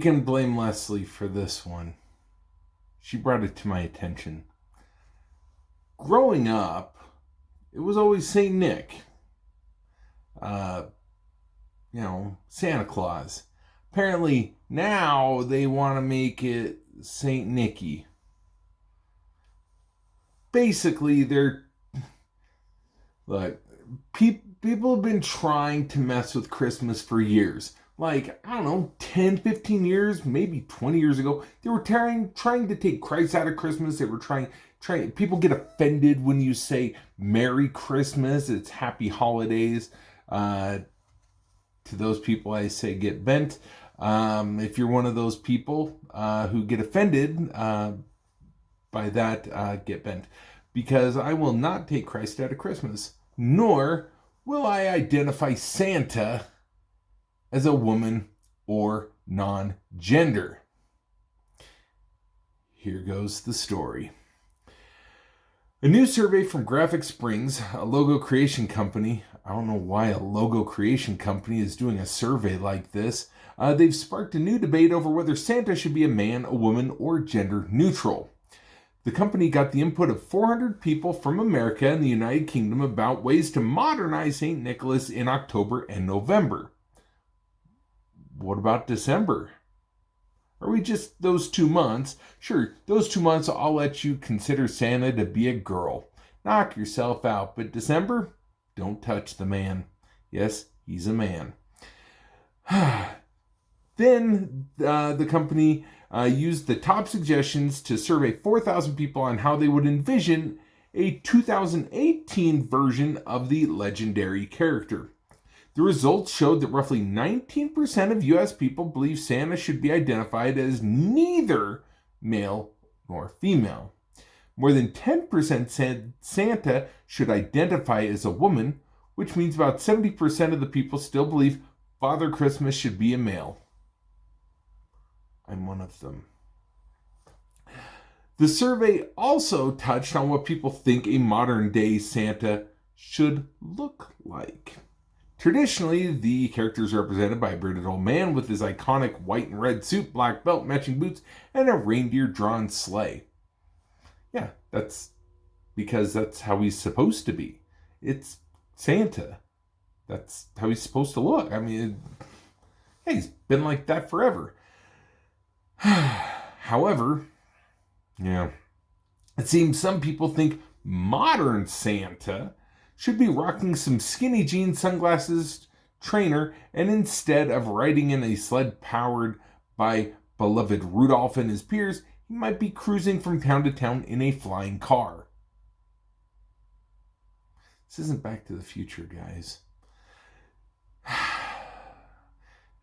can blame Leslie for this one. She brought it to my attention. Growing up, it was always St. Nick. Santa Claus. Apparently, now they want to make it St. Nicky. Basically, people have been trying to mess with Christmas for years. 10, 15 years, maybe 20 years ago, they were trying to take Christ out of Christmas. They were trying. People get offended when you say Merry Christmas. It's Happy Holidays. To those people, I say get bent. If you're one of those people who get offended by that, get bent. Because I will not take Christ out of Christmas, nor will I identify Santa as a woman or non-gender. Here goes the story. A new survey from Graphic Springs, a logo creation company. I don't know why a logo creation company is doing a survey like this. They've sparked a new debate over whether Santa should be a man, a woman, or gender neutral. The company got the input of 400 people from America and the United Kingdom about ways to modernize St. Nicholas in October and November. What about December? Are we just those 2 months? Sure, those 2 months I'll let you consider Santa to be a girl. Knock yourself out. But December? Don't touch the man. Yes, he's a man. Then the company used the top suggestions to survey 4,000 people on how they would envision a 2018 version of the legendary character. The results showed that roughly 19% of U.S. people believe Santa should be identified as neither male nor female. More than 10% said Santa should identify as a woman, which means about 70% of the people still believe Father Christmas should be a male. I'm one of them. The survey also touched on what people think a modern-day Santa should look like. Traditionally, the character is represented by a bearded old man with his iconic white and red suit, black belt, matching boots, and a reindeer-drawn sleigh. Yeah, that's because that's how he's supposed to be. It's Santa. That's how he's supposed to look. I mean, he's been like that forever. However, it seems some people think modern Santa should be rocking some skinny jeans, sunglasses, trainer, and instead of riding in a sled powered by beloved Rudolph and his peers, he might be cruising from town to town in a flying car. This isn't Back to the Future, guys.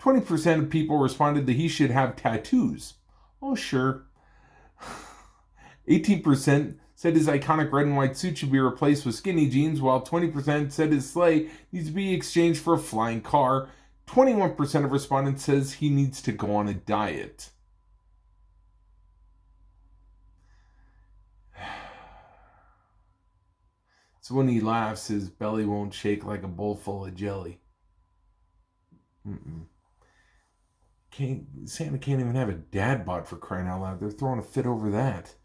20% of people responded that he should have tattoos. Oh, sure. 18% said his iconic red and white suit should be replaced with skinny jeans, while 20% said his sleigh needs to be exchanged for a flying car. 21% of respondents says he needs to go on a diet. So when he laughs, his belly won't shake like a bowl full of jelly. Santa can't even have a dad bod, for crying out loud. They're throwing a fit over that.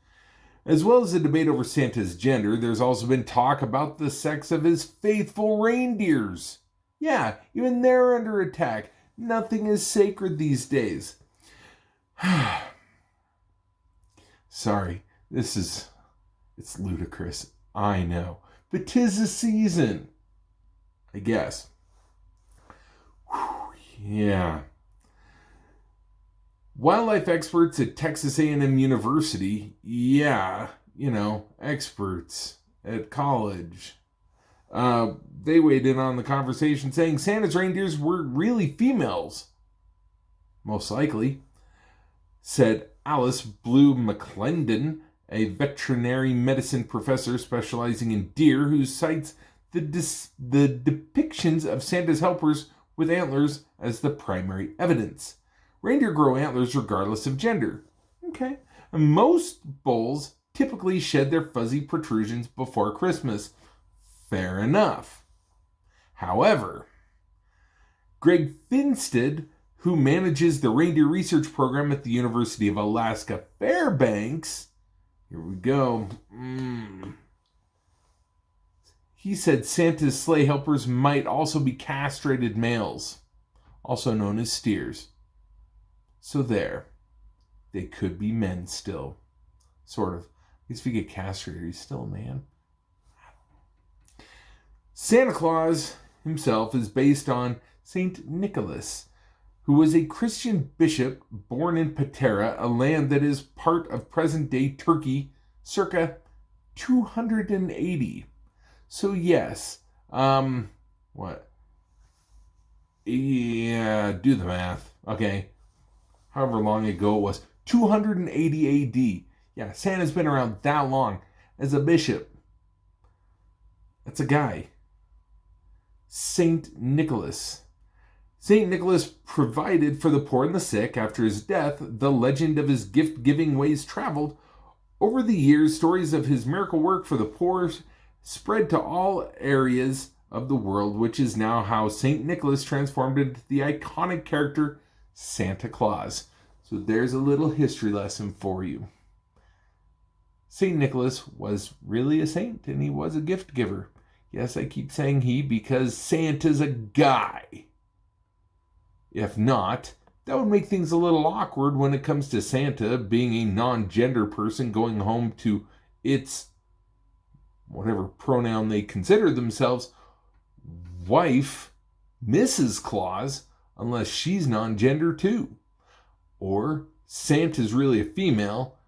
As well as the debate over Santa's gender, there's also been talk about the sex of his faithful reindeers. Yeah, even they're under attack. Nothing is sacred these days. Sorry, it's ludicrous. I know. But 'tis the season. I guess. Yeah. Wildlife experts at Texas A&M University, experts at college, they weighed in on the conversation saying Santa's reindeers were really females. Most likely, said Alice Blue McClendon, a veterinary medicine professor specializing in deer who cites the depictions of Santa's helpers with antlers as the primary evidence. Reindeer grow antlers regardless of gender. Okay. And most bulls typically shed their fuzzy protrusions before Christmas. Fair enough. However, Greg Finstead, who manages the reindeer research program at the University of Alaska Fairbanks, here we go. He said Santa's sleigh helpers might also be castrated males, also known as steers. So there, they could be men still. Sort of. At least if you get castrated, he's still a man. Santa Claus himself is based on Saint Nicholas, who was a Christian bishop born in Patara, a land that is part of present-day Turkey, circa 280. So yes, what? Yeah, do the math. Okay, however long ago it was, 280 AD. Yeah, Santa's been around that long as a bishop. That's a guy. Saint Nicholas. Saint Nicholas provided for the poor and the sick. After his death, the legend of his gift-giving ways traveled. Over the years, stories of his miracle work for the poor spread to all areas of the world, which is now how Saint Nicholas transformed into the iconic character Santa Claus. So there's a little history lesson for you. Saint Nicholas was really a saint, and he was a gift giver. Yes, I keep saying he because Santa's a guy. If not, that would make things a little awkward when it comes to Santa being a non-gender person going home to its, whatever pronoun they consider themselves, wife, Mrs. Claus, unless she's non-gender too. Or Santa's really a female,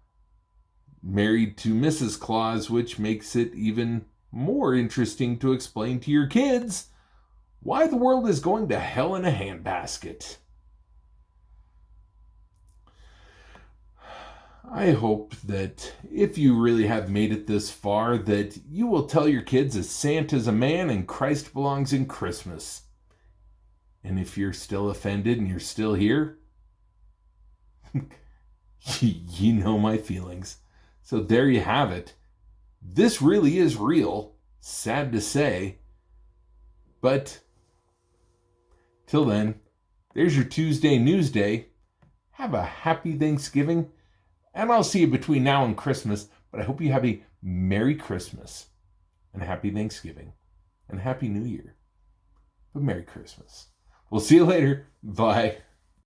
married to Mrs. Claus, which makes it even more interesting to explain to your kids why the world is going to hell in a handbasket. I hope that if you really have made it this far, that you will tell your kids that Santa's a man and Christ belongs in Christmas. And if you're still offended and you're still here, you know my feelings. So there you have it. This really is real. Sad to say. But till then, there's your Tuesday Newsday. Have a happy Thanksgiving. And I'll see you between now and Christmas. But I hope you have a Merry Christmas. And a Happy Thanksgiving. And a Happy New Year. But Merry Christmas. We'll see you later. Bye.